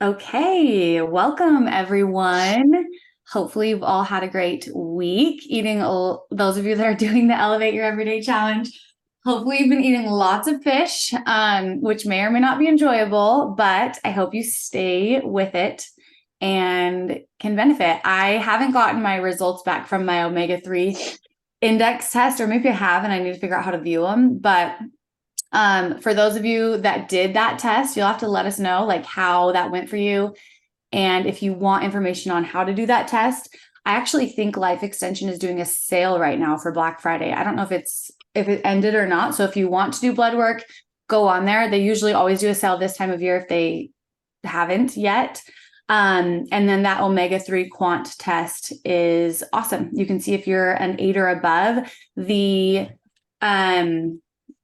Okay, welcome everyone. Hopefully you've all had a great week those of you that are doing the Elevate Your Everyday Challenge. Hopefully you've been eating lots of fish, which may or may not be enjoyable, but I hope you stay with it and can benefit. I haven't gotten my results back from my omega-3 index test, or maybe I have and I need to figure out how to view them, but for those of you that did that test, you'll have to let us know like how that went for you. And if you want information on how to do that test, I actually think Life Extension is doing a sale right now for Black Friday. I don't know if it ended or not. So if you want to do blood work, go on there. They usually always do a sale this time of year if they haven't yet. And then that omega-3 quant test is awesome. You can see if you're an 8 or above. The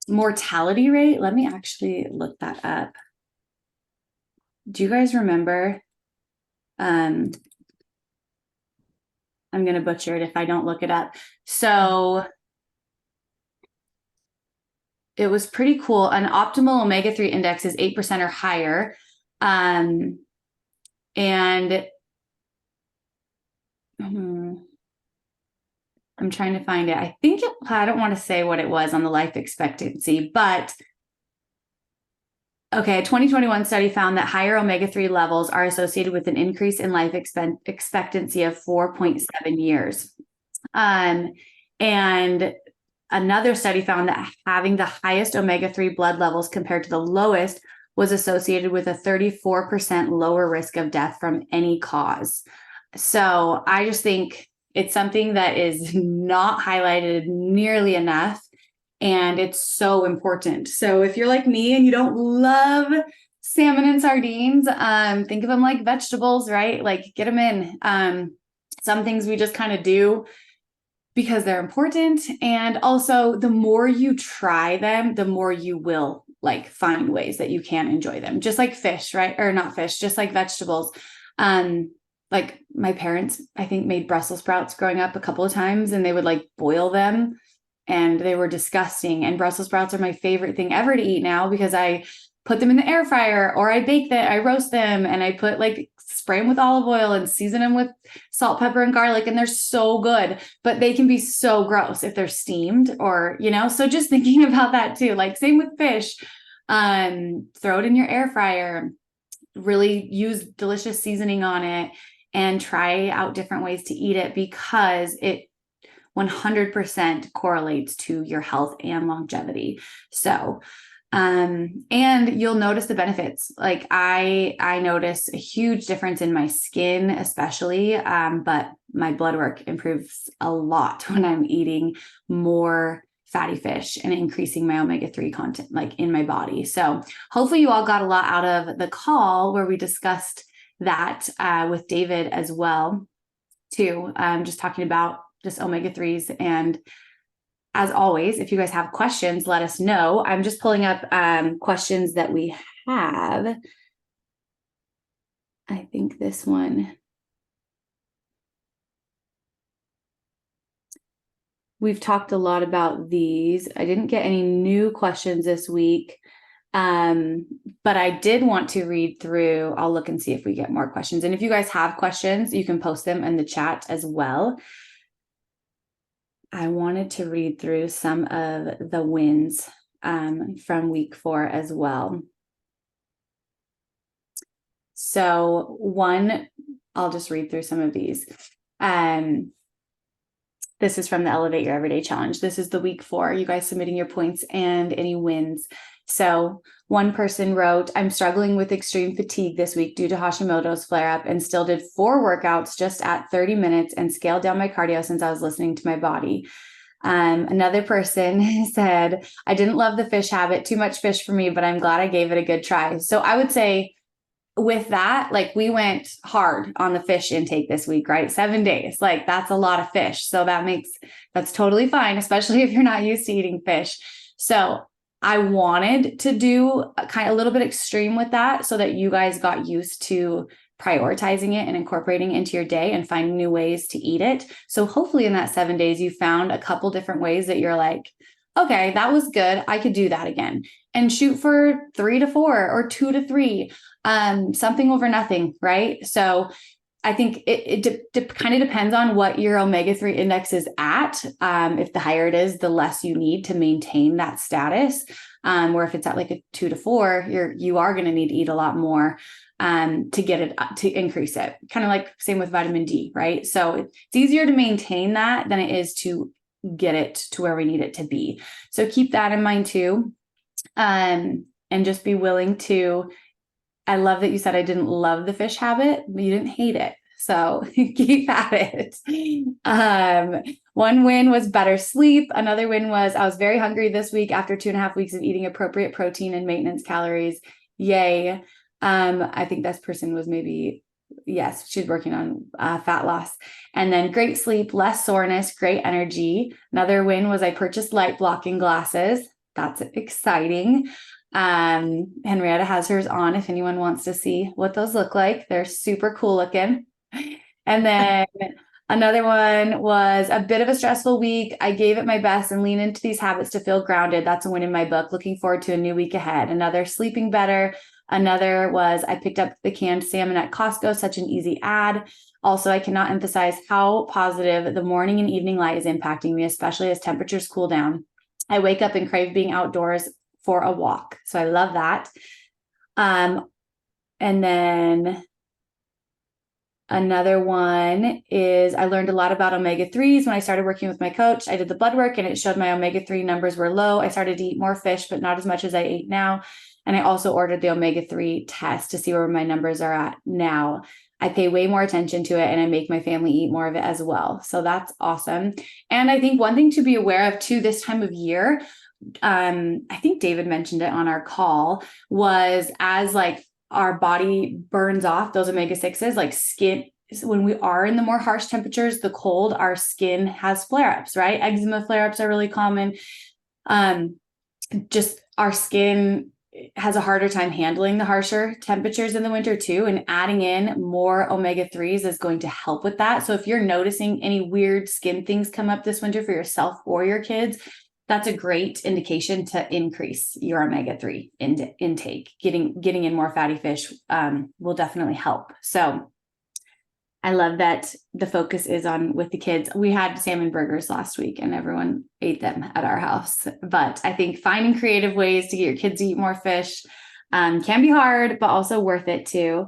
mortality rate, let me actually look that up. Do you guys remember? I'm going to butcher it if I don't look it up. So it was pretty cool. An optimal omega-3 index is 8% or higher. And I'm trying to find it. I don't want to say what it was on the life expectancy, but okay, a 2021 study found that higher omega-3 levels are associated with an increase in life expectancy of 4.7 years. And another study found that having the highest omega-3 blood levels compared to the lowest was associated with a 34% lower risk of death from any cause. So I just think it's something that is not highlighted nearly enough. And it's so important. So if you're like me and you don't love salmon and sardines, think of them like vegetables, right? Like get them in. Some things we just kind of do because they're important. And also the more you try them, the more you will like find ways that you can enjoy them. Just like fish, right? Or not fish, just like vegetables. Like my parents, I think, made Brussels sprouts growing up a couple of times, and they would like boil them. And they were disgusting. And Brussels sprouts are my favorite thing ever to eat now because I put them in the air fryer, or I bake them, I roast them, and I spray them with olive oil and season them with salt, pepper, and garlic. And they're so good, but they can be so gross if they're steamed or, so just thinking about that too, like same with fish, throw it in your air fryer, really use delicious seasoning on it and try out different ways to eat it because it 100% correlates to your health and longevity. So, and you'll notice the benefits. Like I notice a huge difference in my skin, especially, but my blood work improves a lot when I'm eating more fatty fish and increasing my omega-3 content like in my body. So hopefully you all got a lot out of the call where we discussed that with David as well, too. Just talking about just omega-3s. And as always, if you guys have questions, let us know. I'm just pulling up questions that we have. I think this one. We've talked a lot about these. I didn't get any new questions this week, but I did want to read through. I'll look and see if we get more questions. And if you guys have questions, you can post them in the chat as well. I wanted to read through some of the wins from week 4 as well. So I'll just read through some of these. This is from the Elevate Your Everyday Challenge. This is the week 4, you guys submitting your points and any wins. So one person wrote, I'm struggling with extreme fatigue this week due to Hashimoto's flare-up and still did 4 workouts just at 30 minutes and scaled down my cardio since I was listening to my body. Another person said, I didn't love the fish habit, too much fish for me, but I'm glad I gave it a good try. So I would say with that, like we went hard on the fish intake this week, right? 7 days, like that's a lot of fish. So that's totally fine, especially if you're not used to eating fish. So I wanted to do a little bit extreme with that so that you guys got used to prioritizing it and incorporating it into your day and finding new ways to eat it. So hopefully in that 7 days, you found a couple different ways that you're like, okay, that was good. I could do that again. and shoot for 3 to 4 or 2 to 3, something over nothing, right? So I think it kind of depends on what your omega-3 index is at. If the higher it is, the less you need to maintain that status. Or if it's at like a 2 to 4, you are going to need to eat a lot more to get it to increase it. Kind of like same with vitamin D, right? So it's easier to maintain that than it is to get it to where we need it to be. So keep that in mind too. And just be willing to. I love that you said I didn't love the fish habit, but you didn't hate it. So keep at it. One win was better sleep. Another win was I was very hungry this week after 2.5 weeks of eating appropriate protein and maintenance calories. Yay. I think this person was yes, she's working on fat loss. And then great sleep, less soreness, great energy. Another win was I purchased light blocking glasses. That's exciting. Henrietta has hers on if anyone wants to see what those look like. They're super cool looking. And then another one was a bit of a stressful week. I gave it my best and lean into these habits to feel grounded. That's a win in my book. Looking forward to a new week ahead. Another, sleeping better. Another was I picked up the canned salmon at Costco, such an easy ad. Also, I cannot emphasize how positive the morning and evening light is impacting me, especially as temperatures cool down. I wake up and crave being outdoors for a walk. So I love that. And then another one is I learned a lot about omega-3s when I started working with my coach. I did the blood work and it showed my omega-3 numbers were low. I started to eat more fish, but not as much as I ate now. And I also ordered the omega-3 test to see where my numbers are at now. I pay way more attention to it and I make my family eat more of it as well. So that's awesome. And I think one thing to be aware of too this time of year, I think David mentioned it on our call, was as like our body burns off those omega-6s, like skin, when we are in the more harsh temperatures, the cold, our skin has flare-ups, right? Eczema flare-ups are really common. Just our skin has a harder time handling the harsher temperatures in the winter too, and adding in more omega-3s is going to help with that. So if you're noticing any weird skin things come up this winter for yourself or your kids, that's a great indication to increase your omega-3 intake. Getting in more fatty fish will definitely help. So I love that the focus is on with the kids. We had salmon burgers last week and everyone ate them at our house. But I think finding creative ways to get your kids to eat more fish can be hard, but also worth it too.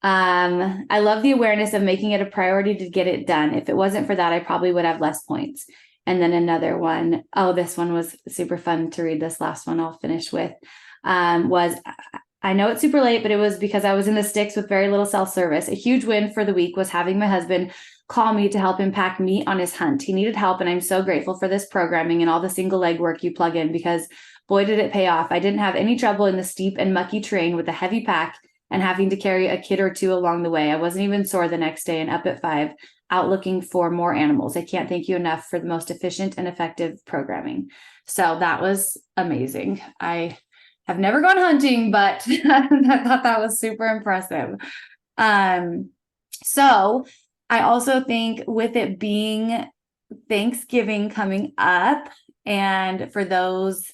I love the awareness of making it a priority to get it done. If it wasn't for that, I probably would have less points. And then another one, this one was super fun to read. This last one I'll finish with, was, I know it's super late, but it was because I was in the sticks with very little self-service. A huge win for the week was having my husband call me to help him pack meat on his hunt. He needed help, and I'm so grateful for this programming and all the single leg work you plug in, because boy, did it pay off. I didn't have any trouble in the steep and mucky terrain with a heavy pack and having to carry a kid or two along the way. I wasn't even sore the next day and up at 5. Out looking for more animals. I can't thank you enough for the most efficient and effective programming. So that was amazing. I have never gone hunting, but I thought that was super impressive. So I also think with it being Thanksgiving coming up, and for those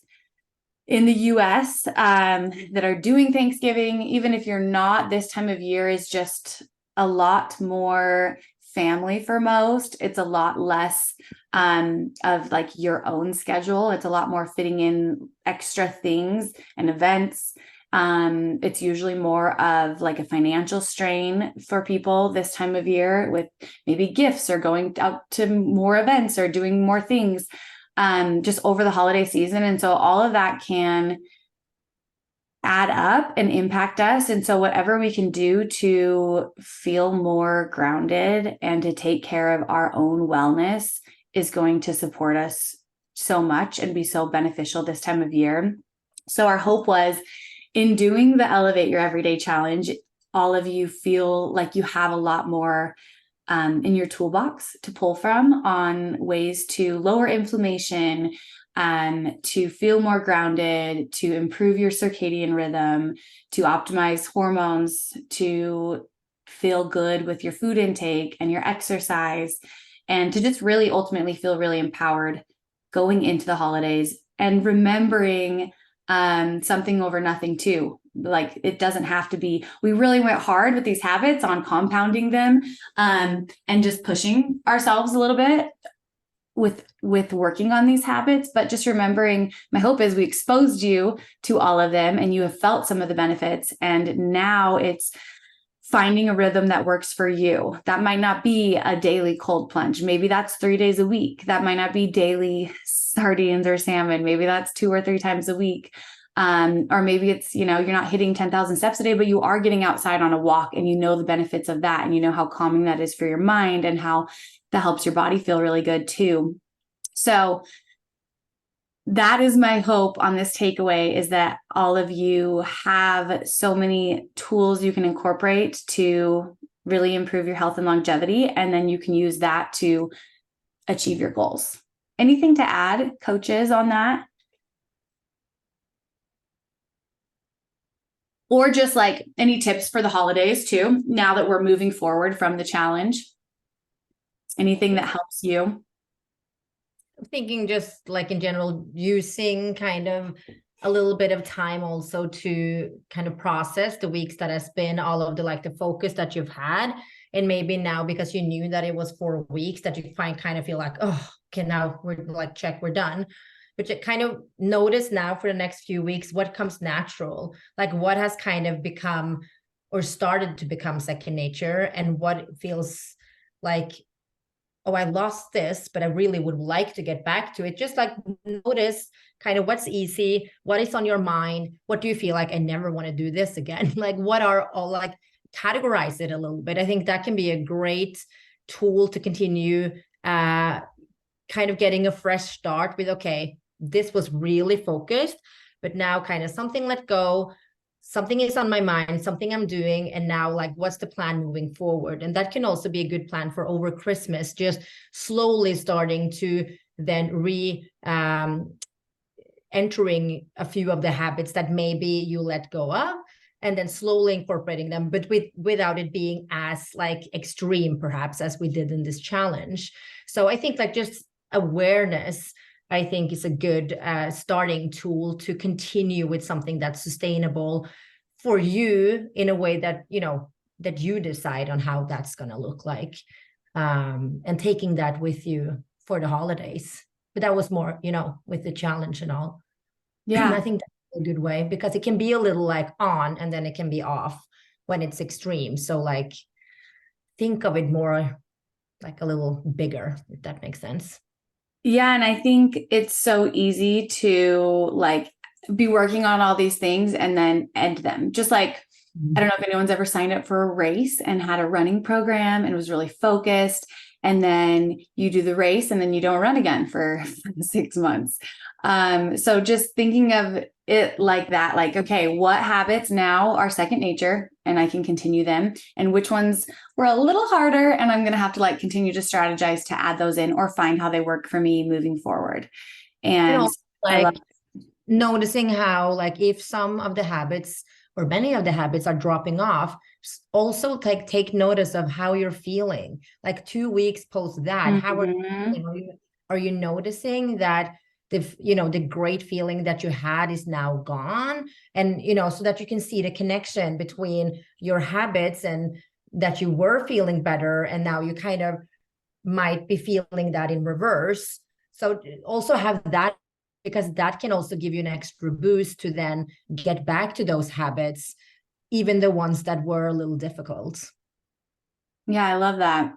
in the US that are doing Thanksgiving, even if you're not, this time of year is just a lot more family for most. It's a lot less of like your own schedule. It's a lot more fitting in extra things and events. It's usually more of like a financial strain for people this time of year, with maybe gifts or going out to more events or doing more things just over the holiday season. And so all of that can add up and impact us. And so whatever we can do to feel more grounded and to take care of our own wellness is going to support us so much and be so beneficial this time of year. So our hope was, in doing the Elevate Your Everyday Challenge, all of you feel like you have a lot more in your toolbox to pull from on ways to lower inflammation, to feel more grounded, to improve your circadian rhythm, to optimize hormones, to feel good with your food intake and your exercise, and to just really ultimately feel really empowered going into the holidays, and remembering something over nothing too. Like it doesn't have to be, we really went hard with these habits on compounding them, and just pushing ourselves a little bit with working on these habits. But just remembering, my hope is we exposed you to all of them and you have felt some of the benefits. And now it's finding a rhythm that works for you. That might not be a daily cold plunge. Maybe that's 3 days a week. That might not be daily sardines or salmon. Maybe that's 2 or 3 times a week. Or maybe it's, you're not hitting 10,000 steps a day, but you are getting outside on a walk and you know the benefits of that. And you know how calming that is for your mind and how that helps your body feel really good too. So that is my hope on this takeaway, is that all of you have so many tools you can incorporate to really improve your health and longevity. And then you can use that to achieve your goals. Anything to add, coaches, on that? Or just like any tips for the holidays too, now that we're moving forward from the challenge? Anything that helps you? I'm thinking just like in general, using kind of a little bit of time also to kind of process the weeks that has been, all of the like the focus that you've had. And maybe now, because you knew that it was 4 weeks, that you kind of feel like, oh, okay, now we're like, check, we're done. But you kind of notice now for the next few weeks what comes natural, like what has kind of become or started to become second nature, and what feels like, oh, I lost this, but I really would like to get back to it. Just like notice kind of what's easy, what is on your mind, what do you feel like, I never want to do this again? Like what are all, like, categorize it a little bit. I think that can be a great tool to continue kind of getting a fresh start with, okay, this was really focused, but now kind of something let go, something is on my mind, something I'm doing, and now like what's the plan moving forward? And that can also be a good plan for over Christmas, just slowly starting to then entering a few of the habits that maybe you let go of, and then slowly incorporating them, but without it being as like extreme perhaps as we did in this challenge. So I think like just awareness, I think, is a good starting tool to continue with something that's sustainable for you in a way that, that you decide on how that's going to look like, and taking that with you for the holidays. But that was more, with the challenge and all. Yeah. I think that's a good way, because it can be a little like on and then it can be off when it's extreme. So like think of it more like a little bigger, if that makes sense. Yeah. And I think it's so easy to like be working on all these things and then end them. Just like, I don't know if anyone's ever signed up for a race and had a running program and was really focused. And then you do the race and then you don't run again for 6 months. So just thinking of it like that, like, okay, what habits now are second nature and I can continue them, and which ones were a little harder and I'm going to have to like continue to strategize to add those in or find how they work for me moving forward. And like noticing how, like, if some of the habits or many of the habits are dropping off, also take notice of how you're feeling. Like 2 weeks post that, how are you feeling? Are you noticing that the great feeling that you had is now gone? And so that you can see the connection between your habits and that you were feeling better, and now you kind of might be feeling that in reverse. So also have that, because that can also give you an extra boost to then get back to those habits, even the ones that were a little difficult. Yeah, I love that.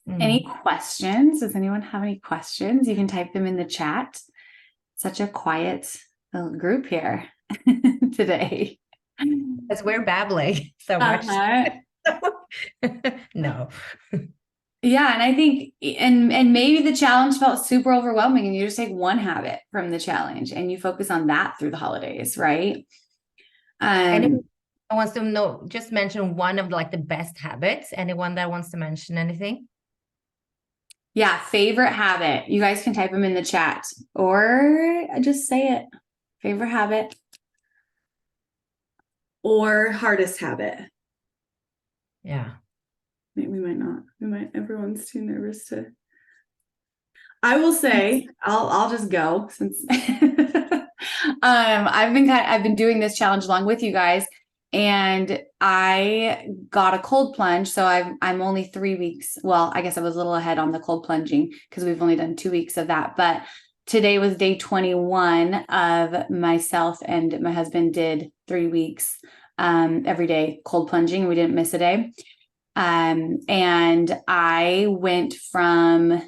Any questions? Does anyone have any questions? You can type them in the chat. Such a quiet little group here today. Because we're babbling so much. No. Yeah, and I think, and maybe the challenge felt super overwhelming, and you just take one habit from the challenge and you focus on that through the holidays, right? Anyone wants to know, just mention one of like the best habits. Anyone that wants to mention anything? Yeah, favorite habit. You guys can type them in the chat or just say it. Favorite habit or hardest habit. Yeah. Maybe we might not. Everyone's too nervous to. I will say, I'll just go since I've been doing this challenge along with you guys, and I got a cold plunge. So I'm only 3 weeks. Well, I guess I was a little ahead on the cold plunging because we've only done 2 weeks of that. But today was day 21 of myself and my husband did 3 weeks every day cold plunging. We didn't miss a day. And I went from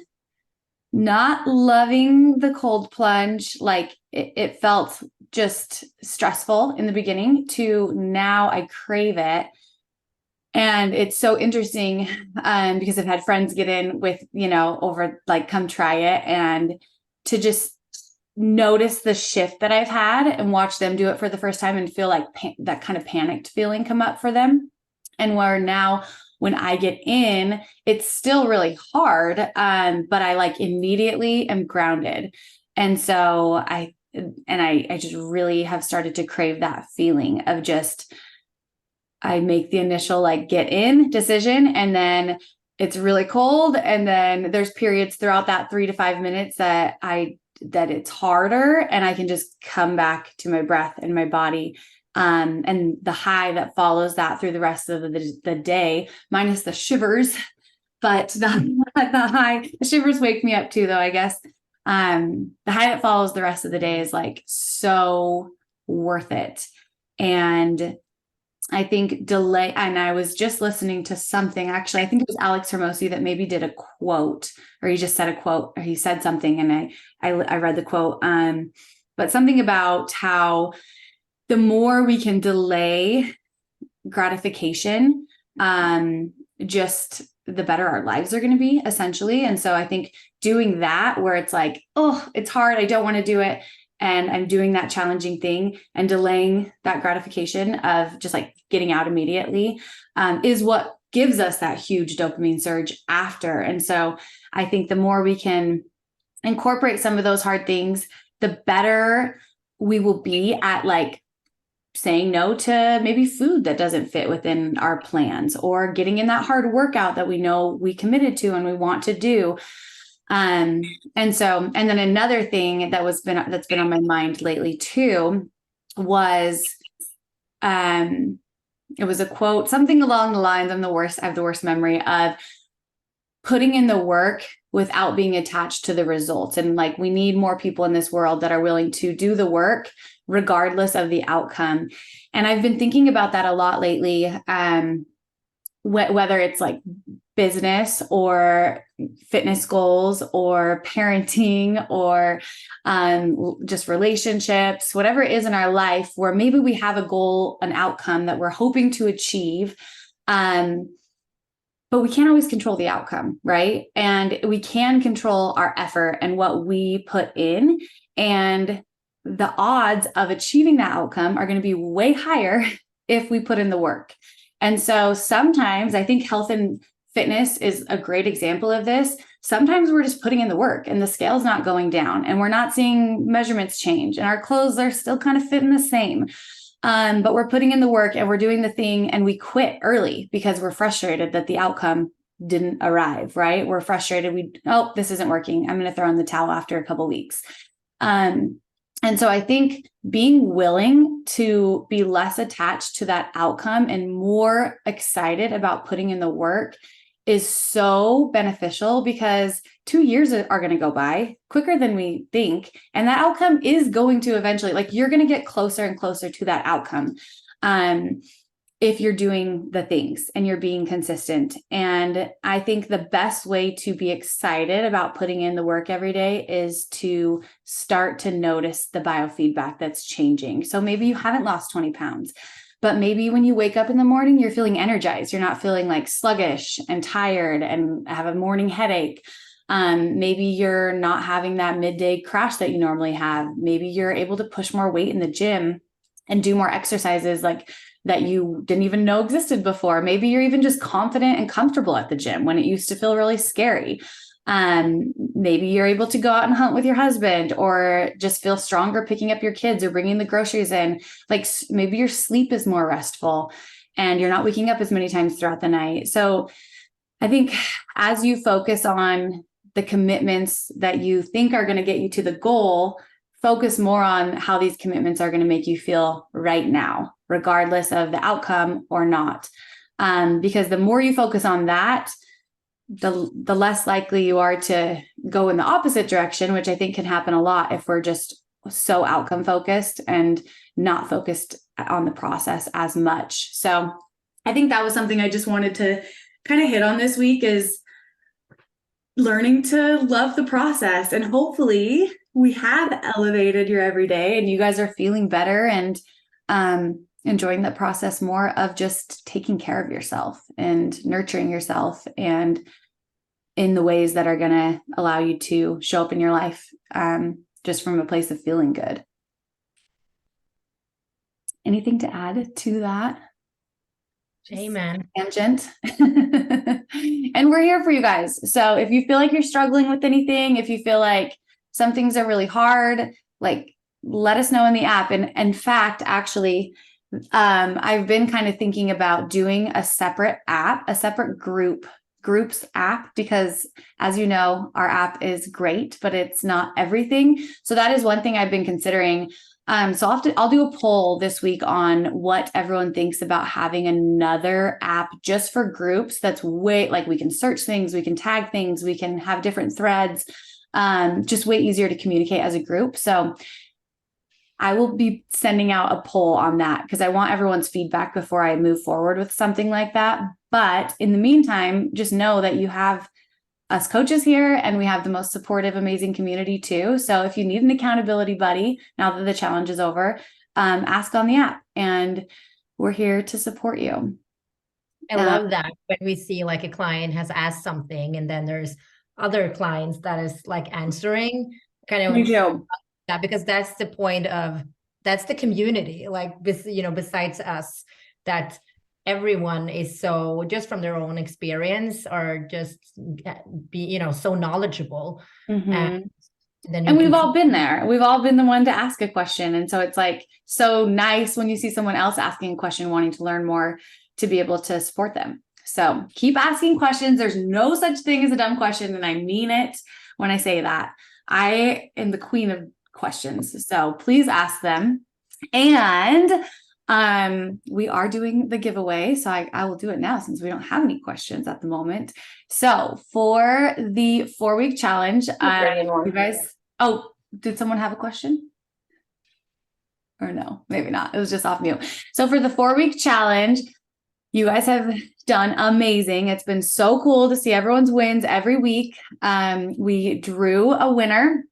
not loving the cold plunge, like it felt just stressful in the beginning, to now I crave it. And it's so interesting because I've had friends get in with, over like, come try it, and to just notice the shift that I've had and watch them do it for the first time and feel like that kind of panicked feeling come up for them. And where now when I get in, it's still really hard, but I like immediately am grounded. And so I just really have started to crave that feeling of just, I make the initial like get in decision, and then it's really cold. And then there's periods throughout that 3 to 5 minutes that it's harder, and I can just come back to my breath and my body. And the high that follows that through the rest of the day, minus the shivers, but the shivers wake me up too, though, I guess. The high that follows the rest of the day is like so worth it. And I think delay, and I was just listening to something, actually, I think it was Alex Hermosi that maybe did a quote, or he just said a quote, or he said something, and I read the quote, but something about how the more we can delay gratification, just the better our lives are going to be, essentially. And so I think doing that, where it's like, oh, it's hard, I don't want to do it, and I'm doing that challenging thing and delaying that gratification of just like getting out immediately, is what gives us that huge dopamine surge after. And so I think the more we can incorporate some of those hard things, the better we will be at like saying no to maybe food that doesn't fit within our plans, or getting in that hard workout that we know we committed to and we want to do. And then another thing that's been on my mind lately too was, it was a quote, something along the lines, I have the worst memory of putting in the work without being attached to the results. And like, we need more people in this world that are willing to do the work regardless of the outcome. And I've been thinking about that a lot lately, whether it's like business or fitness goals or parenting or just relationships, whatever it is in our life where maybe we have a goal, an outcome that we're hoping to achieve. But we can't always control the outcome, right? And we can control our effort and what we put in. And the odds of achieving that outcome are going to be way higher if we put in the work. And so sometimes I think health and fitness is a great example of this. Sometimes we're just putting in the work and the scale's not going down and we're not seeing measurements change and our clothes are still kind of fitting the same. But we're putting in the work and we're doing the thing, and we quit early because we're frustrated that the outcome didn't arrive, right? We're frustrated. This isn't working. I'm going to throw in the towel after a couple of weeks. And so I think being willing to be less attached to that outcome and more excited about putting in the work is so beneficial, because 2 years are going to go by quicker than we think. And that outcome is going to eventually, like, you're going to get closer and closer to that outcome. If you're doing the things and you're being consistent. And I think the best way to be excited about putting in the work every day is to start to notice the biofeedback that's changing. So maybe you haven't lost 20 pounds, but maybe when you wake up in the morning, you're feeling energized. You're not feeling like sluggish and tired and have a morning headache. Maybe you're not having that midday crash that you normally have. Maybe you're able to push more weight in the gym and do more exercises like that you didn't even know existed before. Maybe you're even just confident and comfortable at the gym when it used to feel really scary. Maybe you're able to go out and hunt with your husband, or just feel stronger picking up your kids or bringing the groceries in. Like, maybe your sleep is more restful and you're not waking up as many times throughout the night. So I think as you focus on the commitments that you think are going to get you to the goal, focus more on how these commitments are going to make you feel right now, regardless of the outcome or not. Because the more you focus on that, the less likely you are to go in the opposite direction, which I think can happen a lot if we're just so outcome focused and not focused on the process as much. So I think that was something I just wanted to kind of hit on this week, is learning to love the process. And hopefully we have elevated your everyday and you guys are feeling better and enjoying the process more of just taking care of yourself and nurturing yourself, and in the ways that are going to allow you to show up in your life just from a place of feeling good. Anything to add to that? Amen. Tangent. And we're here for you guys. So if you feel like you're struggling with anything, if you feel like some things are really hard, like, let us know in the app. And in fact, actually, I've been kind of thinking about doing a separate app, a separate groups app, because as you know, our app is great, but it's not everything. So that is one thing I've been considering. So I'll do a poll this week on what everyone thinks about having another app just for groups. That's way, like, we can search things, we can tag things, we can have different threads, just way easier to communicate as a group. So I will be sending out a poll on that because I want everyone's feedback before I move forward with something like that. But in the meantime, just know that you have us coaches here, and we have the most supportive, amazing community too. So if you need an accountability buddy, now that the challenge is over, ask on the app, and we're here to support you. I love that when we see like a client has asked something and then there's other clients that is like answering kind of. Me too. Yeah, because that's the point of, that's the community, like this, besides us, that everyone is so, just from their own experience, or just be, so knowledgeable. Mm-hmm. And then and we've all been there. We've all been the one to ask a question. And so it's like so nice when you see someone else asking a question, wanting to learn more, to be able to support them. So keep asking questions. There's no such thing as a dumb question. And I mean it when I say that. I am the queen of questions. So please ask them. And we are doing the giveaway. So I will do it now since we don't have any questions at the moment. So for the 4-week challenge, you guys, oh, did someone have a question? Or no, maybe not. It was just off mute. So for the 4-week challenge, you guys have done amazing. It's been so cool to see everyone's wins every week. We drew a winner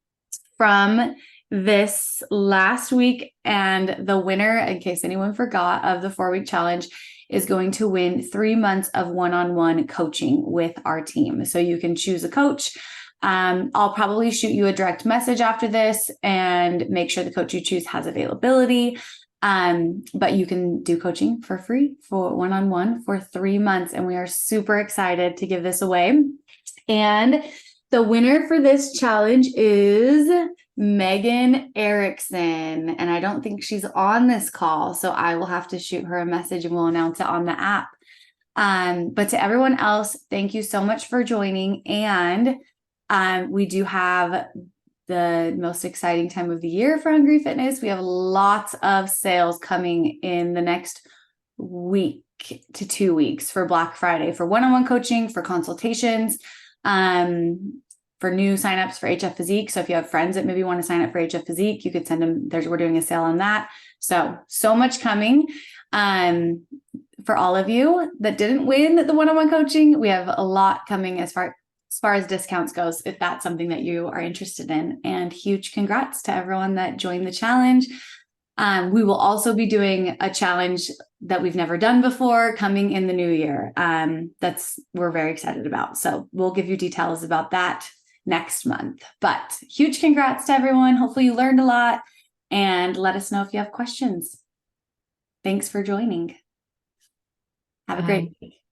from this last week, and the winner, in case anyone forgot, of the 4-week challenge is going to win 3 months of one-on-one coaching with our team. So you can choose a coach. I'll probably shoot you a direct message after this and make sure the coach you choose has availability. But you can do coaching for free for one-on-one for 3 months. And we are super excited to give this away. And the winner for this challenge is Megan Erickson. And I don't think she's on this call, so I will have to shoot her a message and we'll announce it on the app. But to everyone else, thank you so much for joining. And we do have the most exciting time of the year for Hungry Fitness. We have lots of sales coming in the next week to 2 weeks for Black Friday, for one-on-one coaching, for consultations, for new signups for HF Physique. So if you have friends that maybe want to sign up for HF Physique, you could send them. We're doing a sale on that. So much coming. For all of you that didn't win the one-on-one coaching, we have a lot coming as far as discounts goes, if that's something that you are interested in. And huge congrats to everyone that joined the challenge. We will also be doing a challenge that we've never done before coming in the new year. We're very excited about. So we'll give you details about that next month. But huge congrats to everyone. Hopefully you learned a lot, and let us know if you have questions. Thanks for joining. Have a great week.